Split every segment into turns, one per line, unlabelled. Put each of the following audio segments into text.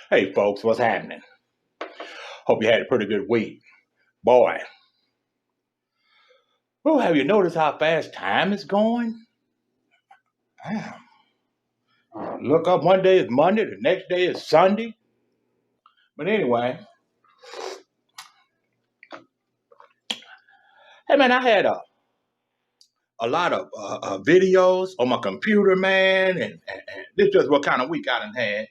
Hey, folks, what's happening? Hope you had a pretty good week. Boy, oh, have you noticed how fast time is going? Damn. Look up, one day is Monday, the next day is Sunday. But anyway, hey man, I had a lot of videos on my computer, man, and this is what kind of week I done had.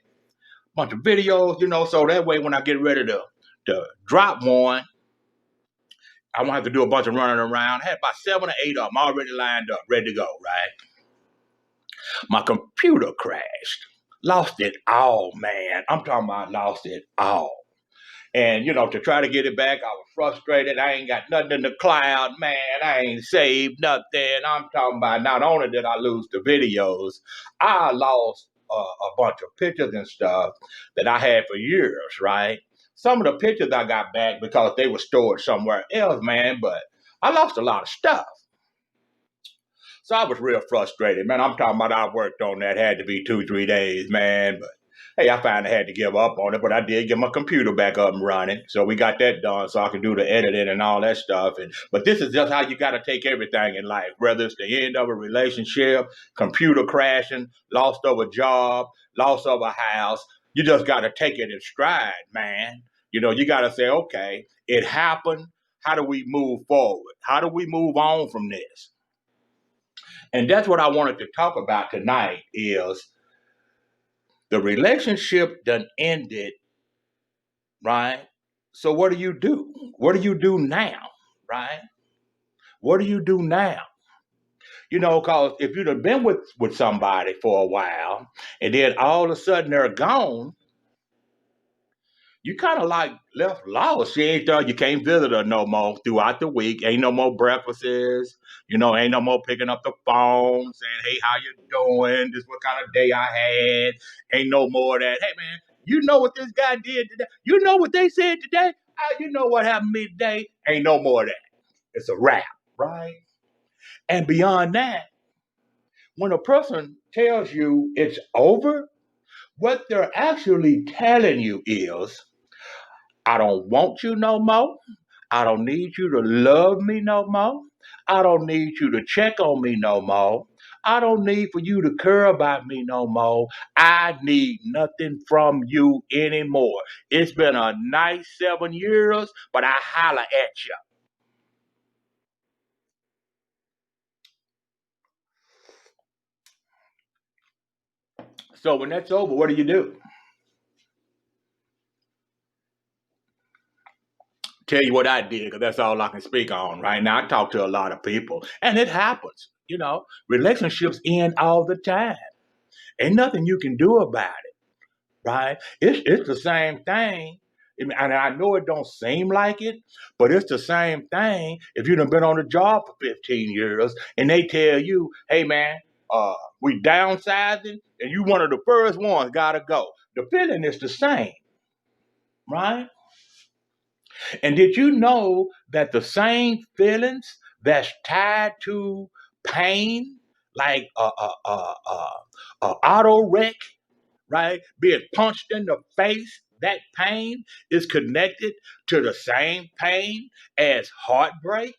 Bunch of videos, so that way when I get ready to drop one, I won't have to do a bunch of running around. I had about 7 or 8 of them already lined up, ready to go, right? My computer crashed. Lost it all, man. I'm talking about lost it all. And, to try to get it back, I was frustrated. I ain't got nothing in the cloud, man. I ain't saved nothing. I'm talking about not only did I lose the videos, I lost a bunch of pictures and stuff that I had for years, right? Some of the pictures I got back because they were stored somewhere else, man, but I lost a lot of stuff. So I was real frustrated, man. I'm talking about I worked on that, had to be 2, 3 days, man. But hey, I finally had to give up on it, but I did get my computer back up and running. So we got that done so I can do the editing and all that stuff. But this is just how you got to take everything in life, whether it's the end of a relationship, computer crashing, loss of a job, loss of a house. You just got to take it in stride, man. You got to say, okay, it happened. How do we move forward? How do we move on from this? And that's what I wanted to talk about tonight is the relationship done ended, right? So what do you do? What do you do now, right? What do you do now? Because if you'd have been with somebody for a while and then all of a sudden they're gone, you kind of like left lost. She ain't there. You can't visit her no more throughout the week. Ain't no more breakfasts. Ain't no more picking up the phone saying, "Hey, how you doing? This what kind of day I had." Ain't no more of that. Hey, man, you know what this guy did today? You know what they said today? You know what happened to me today? Ain't no more of that. It's a wrap, right? And beyond that, when a person tells you it's over, what they're actually telling you is, I don't want you no more. I don't need you to love me no more. I don't need you to check on me no more. I don't need for you to care about me no more. I need nothing from you anymore. It's been a nice 7 years, but I holler at you. So when that's over, what do you do? Tell you what I did, because that's all I can speak on right now. I talk to a lot of people, and it happens. Relationships end all the time. Ain't nothing you can do about it, right? It's the same thing. And I know it don't seem like it, but it's the same thing if you've been on the job for 15 years and they tell you, hey man, we downsizing and you one of the first ones gotta go. The feeling is the same, right? And did you know that the same feelings that's tied to pain, like a auto wreck, right? Being punched in the face, that pain is connected to the same pain as heartbreak.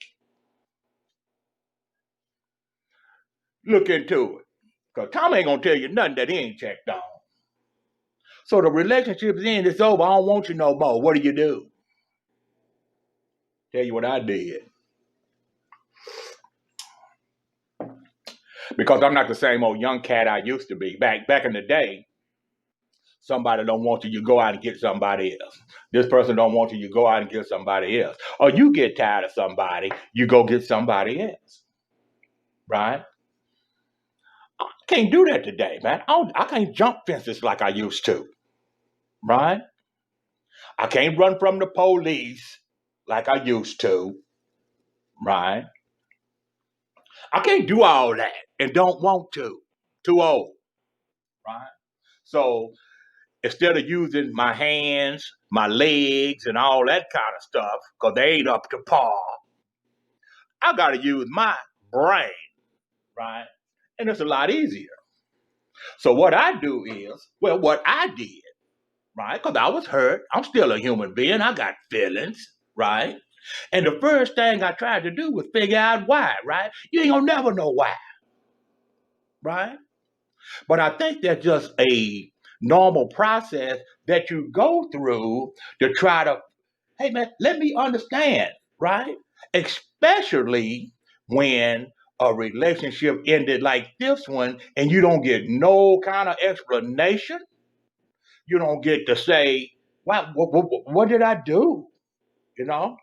Look into it. Because Tom ain't going to tell you nothing that he ain't checked on. So the relationship's in, it's over. I don't want you no more. What do you do? Tell you what I did. Because I'm not the same old young cat I used to be. Back in the day, somebody don't want you, you go out and get somebody else. This person don't want you, you go out and get somebody else. Or you get tired of somebody, you go get somebody else. Right? I can't do that today, man. I can't jump fences like I used to. Right? I can't run from the police like I used to. Right? I can't do all that and don't want to. Too old. Right? So instead of using my hands, my legs, and all that kind of stuff, because they ain't up to par, I got to use my brain, right? And it's a lot easier. So what I do is, well, what I did, right? Because I was hurt. I'm still a human being. I got feelings, right? And the first thing I tried to do was figure out why, right? You ain't gonna never know why, right? But I think that's just a normal process that you go through to try to, hey man, let me understand, right? Especially when a relationship ended like this one and you don't get no kind of explanation. You don't get to say, wow, what did I do? You know,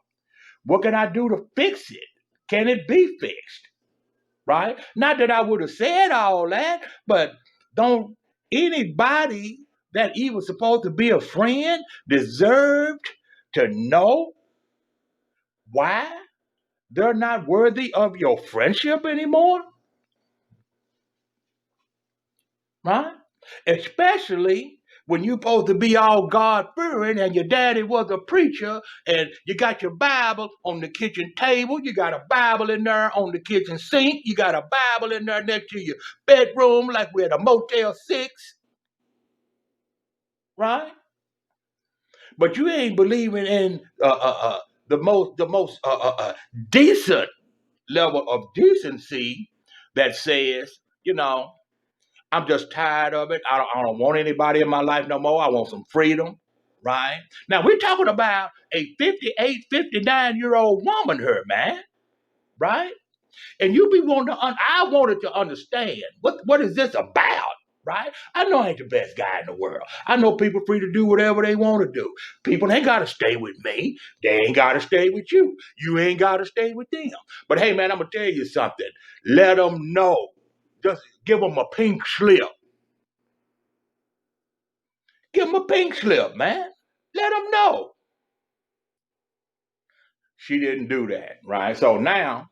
what can I do to fix it? Can it be fixed? Right? Not that I would have said all that, but don't anybody that even supposed to be a friend deserved to know why they're not worthy of your friendship anymore? Right? Especially when you're supposed to be all God fearing and your daddy was a preacher and you got your Bible on the kitchen table, you got a Bible in there on the kitchen sink, you got a Bible in there next to your bedroom like we're at a Motel 6, right? But you ain't believing in the most decent level of decency that says, you know, I'm just tired of it. I don't want anybody in my life no more. I want some freedom, right? Now, we're talking about a 58, 59-year-old woman here, man, right? And you be wanting to, I wanted to understand, what is this about, right? I know I ain't the best guy in the world. I know people free to do whatever they want to do. People ain't got to stay with me. They ain't got to stay with you. You ain't got to stay with them. But hey, man, I'm going to tell you something. Let them know. Just give them a pink slip. Give them a pink slip, man. Let them know. She didn't do that, right? So now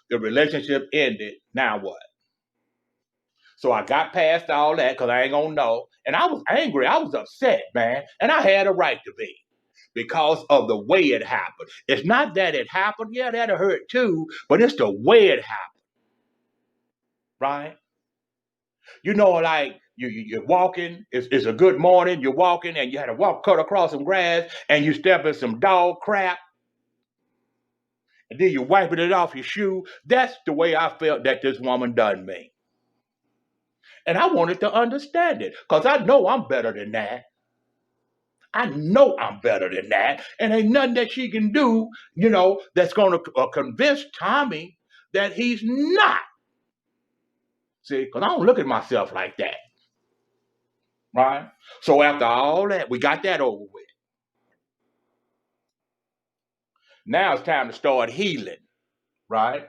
the relationship ended. Now what? So I got past all that because I ain't gonna know. And I was angry. I was upset, man. And I had a right to be because of the way it happened. It's not that it happened. Yeah, that'll hurt too, but it's the way it happened, right? You know, like you're walking, it's a good morning, you're walking and you had to walk cut across some grass and you step in some dog crap and then you're wiping it off your shoe. That's the way I felt that this woman done me. And I wanted to understand it because I know I'm better than that. I know I'm better than that. And ain't nothing that she can do, that's going to convince Tommy that he's not. See, because I don't look at myself like that. Right? So after all that, we got that over with. Now it's time to start healing. Right?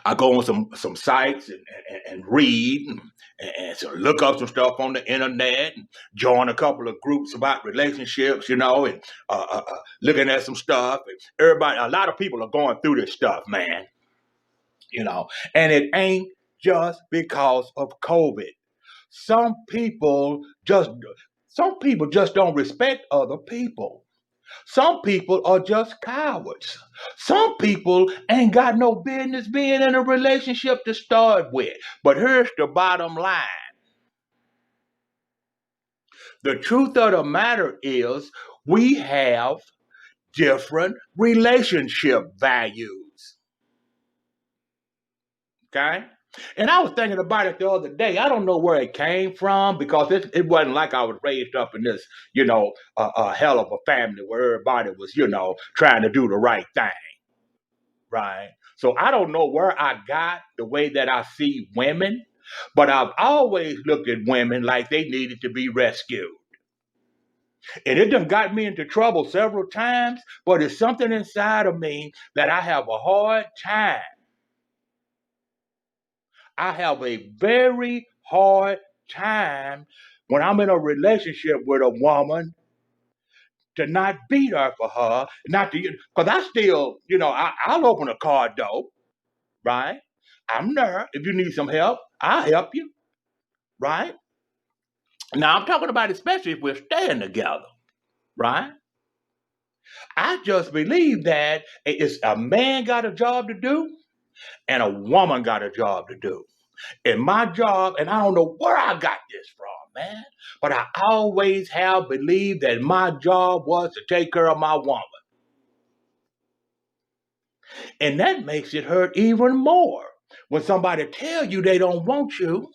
I go on some sites and read and so look up some stuff on the internet and join a couple of groups about relationships, and looking at some stuff. And a lot of people are going through this stuff, man. And it ain't just because of COVID. Some people just don't respect other people. Some people are just cowards. Some people ain't got no business being in a relationship to start with. But here's the bottom line. The truth of the matter is we have different relationship values. Okay? And I was thinking about it the other day. I don't know where it came from because it wasn't like I was raised up in this, a hell of a family where everybody was, trying to do the right thing. Right. So I don't know where I got the way that I see women, but I've always looked at women like they needed to be rescued. And it done got me into trouble several times, but it's something inside of me that I have a hard time. I have a very hard time when I'm in a relationship with a woman to not be there for her, not to, because I still, I'll open a car door, right? I'm there. If you need some help, I'll help you, right? Now, I'm talking about especially if we're staying together, right? I just believe that it's a man got a job to do and a woman got a job to do. And my job, and I don't know where I got this from, man, but I always have believed that my job was to take care of my woman. And that makes it hurt even more when somebody tell you they don't want you,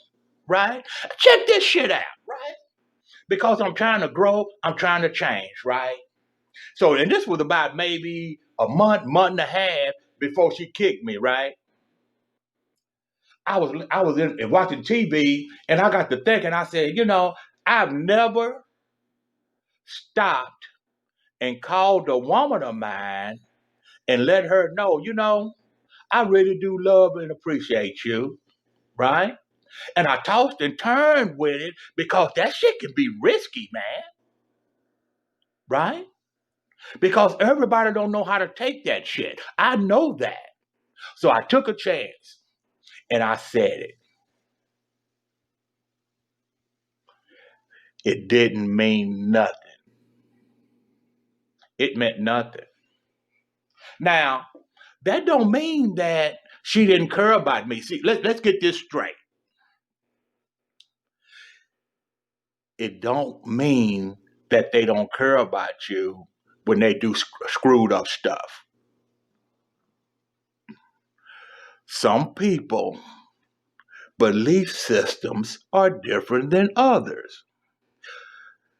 right? Check this shit out, right? Because I'm trying to grow, I'm trying to change, right? So, and this was about maybe a month and a half before she kicked me, right? I was in watching TV and I got to thinking, I said, I've never stopped and called a woman of mine and let her know, I really do love and appreciate you, right? And I tossed and turned with it because that shit can be risky, man, right? Because everybody don't know how to take that shit. I know that. So I took a chance and I said it. It didn't mean nothing. It meant nothing. Now, that don't mean that she didn't care about me. See, let's get this straight. It don't mean that they don't care about you when they do screwed up stuff. Some people belief systems are different than others.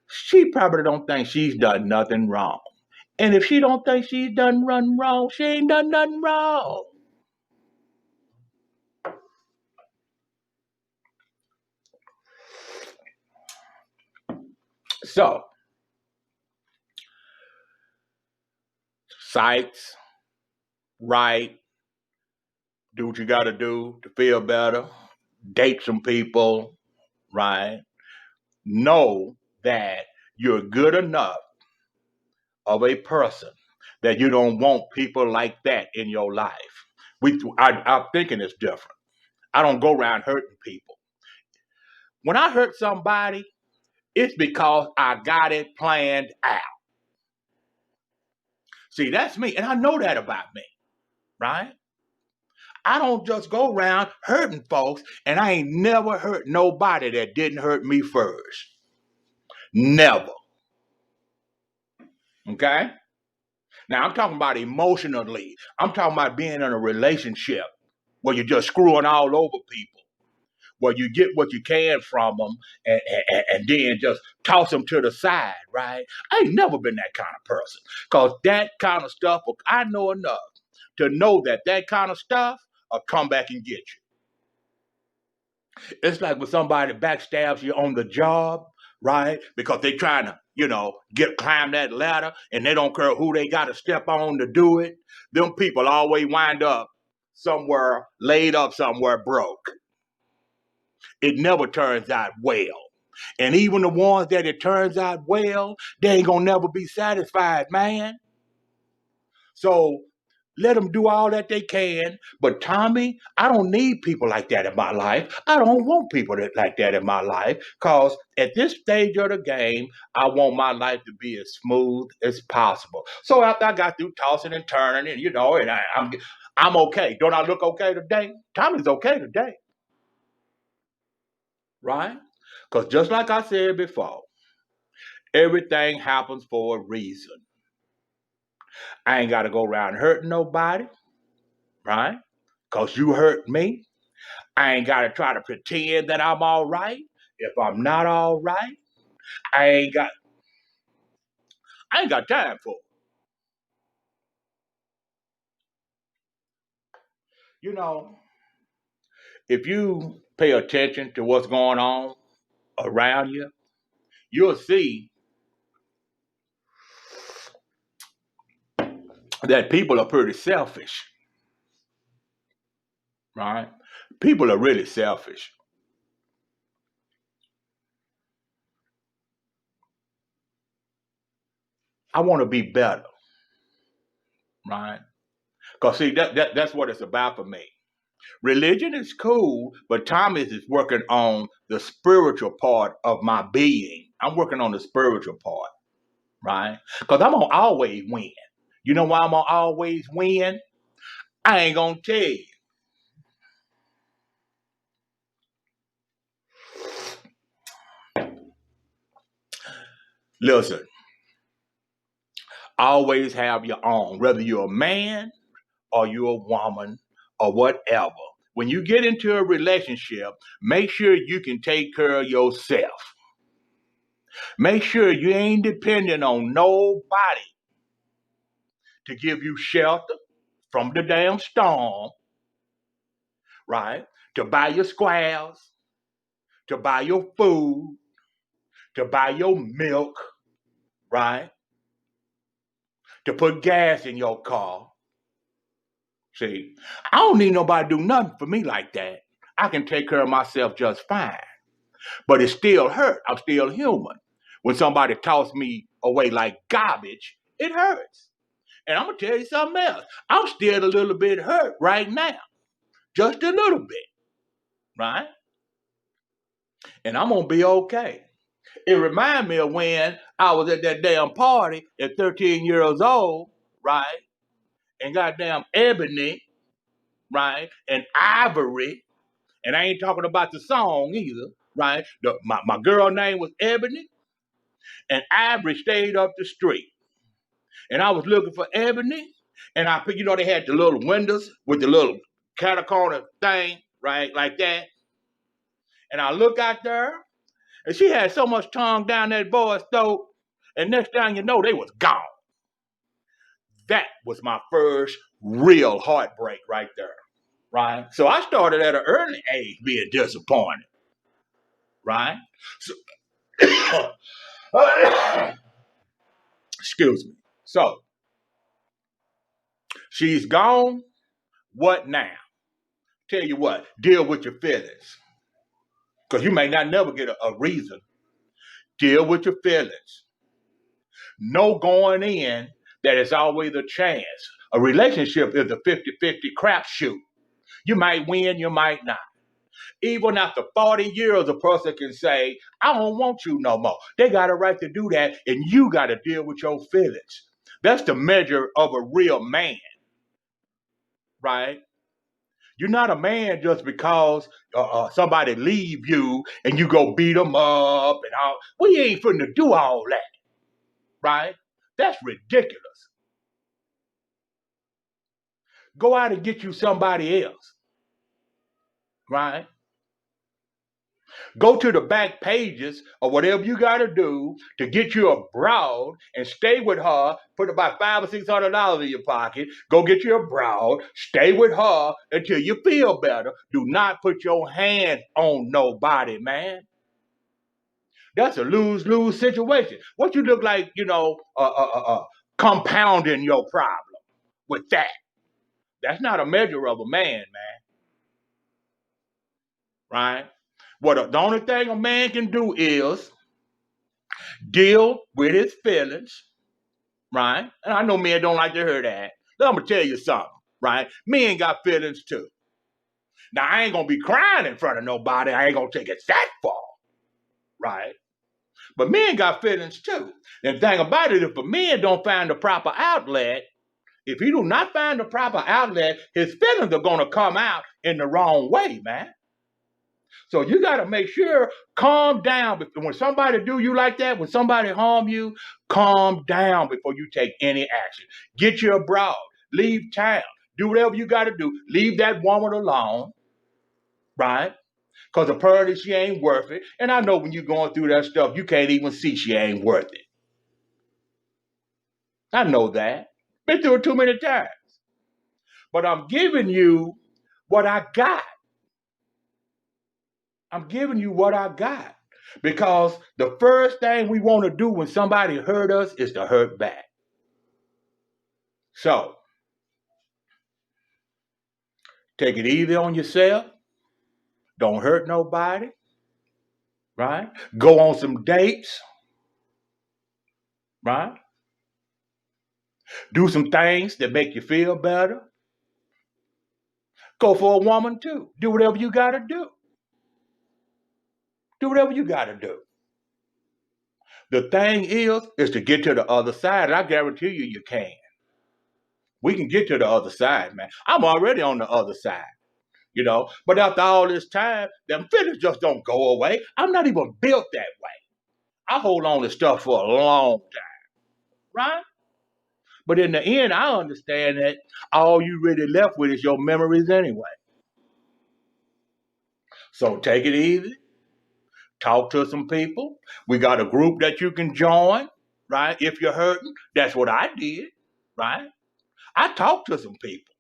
She probably don't think she's done nothing wrong. And if she don't think she's done nothing wrong, she ain't done nothing wrong. So, sites, right, do what you got to do to feel better, date some people, right? Know that you're good enough of a person that you don't want people like that in your life. I'm thinking it's different. I don't go around hurting people. When I hurt somebody, it's because I got it planned out. See, that's me, and I know that about me, right? I don't just go around hurting folks, and I ain't never hurt nobody that didn't hurt me first. Never. Okay? Now, I'm talking about emotionally. I'm talking about being in a relationship where you're just screwing all over people, where you get what you can from them and then just toss them to the side, right? I ain't never been that kind of person because that kind of stuff, I know enough to know that kind of stuff will come back and get you. It's like when somebody backstabs you on the job, right? Because they trying to, climb that ladder and they don't care who they got to step on to do it. Them people always wind up somewhere, laid up somewhere broke. It never turns out well. And even the ones that it turns out well, they ain't gonna never be satisfied, man. So let them do all that they can. But Tommy, I don't need people like that in my life. I don't want people like that in my life. Because at this stage of the game, I want my life to be as smooth as possible. So after I got through tossing and turning, and I'm okay. Don't I look okay today? Tommy's okay today, right? Because just like I said before, everything happens for a reason. I ain't got to go around hurting nobody, right? Because you hurt me. I ain't got to try to pretend that I'm all right. If I'm not all right, I ain't got time for it. You know, if you pay attention to what's going on around you, you'll see that people are pretty selfish, right? People are really selfish. I want to be better, right? Because see, that's what it's about for me. Religion is cool, but Thomas is working on the spiritual part of my being. I'm working on the spiritual part, right? Because I'm gonna always win. You know why I'm gonna always win? I ain't gonna tell you. Listen, always have your own, whether you're a man or you're a woman or whatever. When you get into a relationship, make sure you can take care of yourself. Make sure you ain't dependent on nobody to give you shelter from the damn storm, right? To buy your squares, to buy your food, to buy your milk, right? To put gas in your car. See, I don't need nobody to do nothing for me like that. I can take care of myself just fine. But it still hurt. I'm still human. When somebody toss me away like garbage, it hurts. And I'm gonna tell you something else. I'm still a little bit hurt right now. Just a little bit, right? And I'm gonna be okay. It reminds me of when I was at that damn party at 13 years old, right? And goddamn Ebony, right? And Ivory, and I ain't talking about the song either, right? My girl name was Ebony, and Ivory stayed up the street. And I was looking for Ebony, and they had the little windows with the little catacorner thing, right? Like that. And I look out there, and she had so much tongue down that boy's throat, and next thing you know, they was gone. That was my first real heartbreak right there, right? So I started at an early age being disappointed, right? So, excuse me. So she's gone. What now? Tell you what, deal with your feelings. Because you may not never get a reason. Deal with your feelings. Know going in that it's always a chance. A relationship is a 50-50 crapshoot. You might win, you might not. Even after 40 years, a person can say, I don't want you no more. They got a right to do that, and you got to deal with your feelings. That's the measure of a real man, right? You're not a man just because somebody leave you and you go beat them up and all. We ain't finna do all that, right? That's ridiculous. Go out and get you somebody else, right? Go to the back pages or whatever you got to do to get you a broad and stay with her. Put about $500 or $600 in your pocket. Go get you a broad. Stay with her until you feel better. Do not put your hands on nobody, man. That's a lose-lose situation. What you look like, compounding your problem with that. That's not a measure of a man, right? The only thing a man can do is deal with his feelings, right? And I know men don't like to hear that. But I'm gonna tell you something, right? Men got feelings too. Now I ain't gonna be crying in front of nobody. I ain't gonna take it that far, right? But men got feelings too. And the thing about it, if a man don't find the proper outlet, if he do not find the proper outlet, his feelings are gonna come out in the wrong way, man. So you got to make sure, calm down. When somebody do you like that, when somebody harm you, calm down before you take any action. Get you abroad. Leave town. Do whatever you got to do. Leave that woman alone, right? Because apparently she ain't worth it. And I know when you're going through that stuff, you can't even see she ain't worth it. I know that. Been through it too many times. But I'm giving you what I got. I'm giving you what I got. Because the first thing we want to do when somebody hurt us is to hurt back. So, take it easy on yourself. Don't hurt nobody, right? Go on some dates, right? Do some things that make you feel better. Go for a woman too. Do whatever you got to do. Do whatever you got to do. The thing is to get to the other side. And I guarantee you, you can. We can get to the other side, man. I'm already on the other side, you know. But after all this time, them feelings just don't go away. I'm not even built that way. I hold on to stuff for a long time, right? But in the end, I understand that all you really left with is your memories anyway. So take it easy. Talk to some people. We got a group that you can join, right? If you're hurting, that's what I did, right? I talked to some people,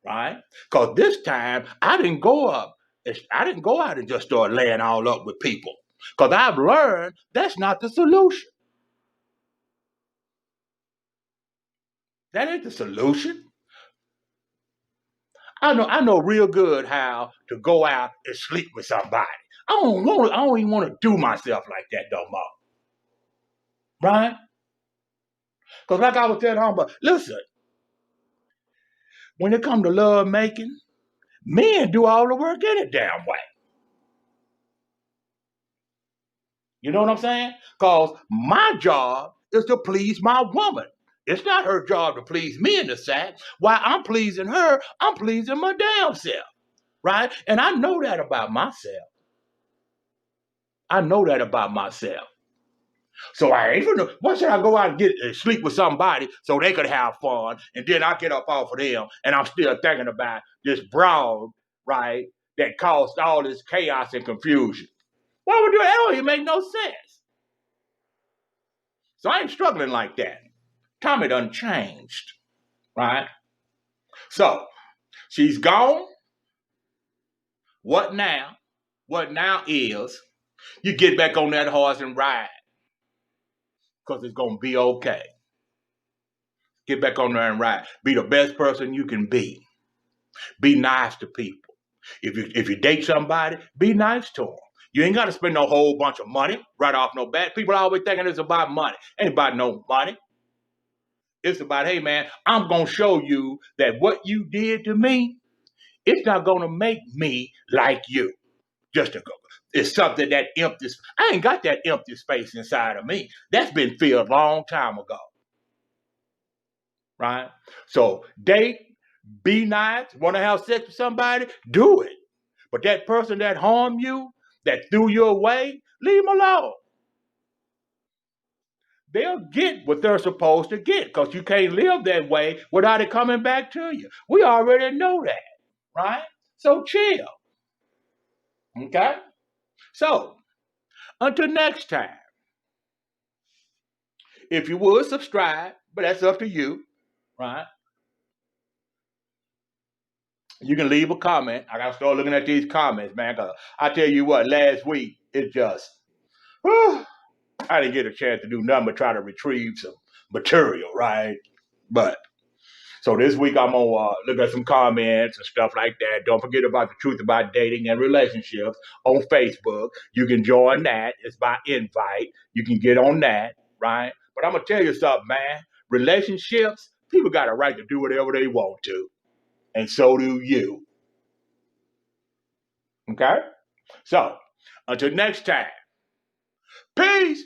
right? Because this time I didn't go up. I didn't go out and just start laying all up with people. Because I've learned that's not the solution. That ain't the solution. I know real good how to go out and sleep with somebody. I don't even want to do myself like that no more. Right? Because like I was telling home, but listen, when it comes to love making, men do all the work any damn way. You know what I'm saying? Because my job is to please my woman. It's not her job to please me in the sack. While I'm pleasing her, I'm pleasing my damn self. Right? And I know that about myself. I know that about myself. So I ain't gonna, why should I go out and get sleep with somebody so they could have fun and then I get up off of them and I'm still thinking about this broad, right, that caused all this chaos and confusion. Why would you? That don't even make no sense. So I ain't struggling like that. Tommy done changed, right? So she's gone. What now? What now is you get back on that horse and ride because it's gonna be okay. Get back on there and ride. Be the best person you can be. Be nice to people. If you date somebody, be nice to them. You ain't got to spend no whole bunch of money right off no bat. People are always thinking it's about money. Ain't about no money. It's about, hey man, I'm gonna show you that what you did to me, it's not gonna make me like you. Just to go. It's something that empty. I ain't got that empty space inside of me. That's been filled a long time ago. Right? So date, be nice, want to have sex with somebody, do it. But that person that harmed you, that threw you away, leave them alone. They'll get what they're supposed to get because you can't live that way without it coming back to you. We already know that, right? So chill. Okay? So until next time, if you would subscribe, but that's up to you, right? You can leave a comment. I gotta start looking at these comments, man. Cause I tell you what, last week it just whew, I didn't get a chance to do nothing but try to retrieve some material, right? But so this week I'm gonna look at some comments and stuff like that. Don't forget about the truth about dating and relationships on Facebook. You can join that. It's by invite. You can get on that, right? But I'm gonna tell you something, man. Relationships, people got a right to do whatever they want to, and so do you. Okay? So until next time, peace.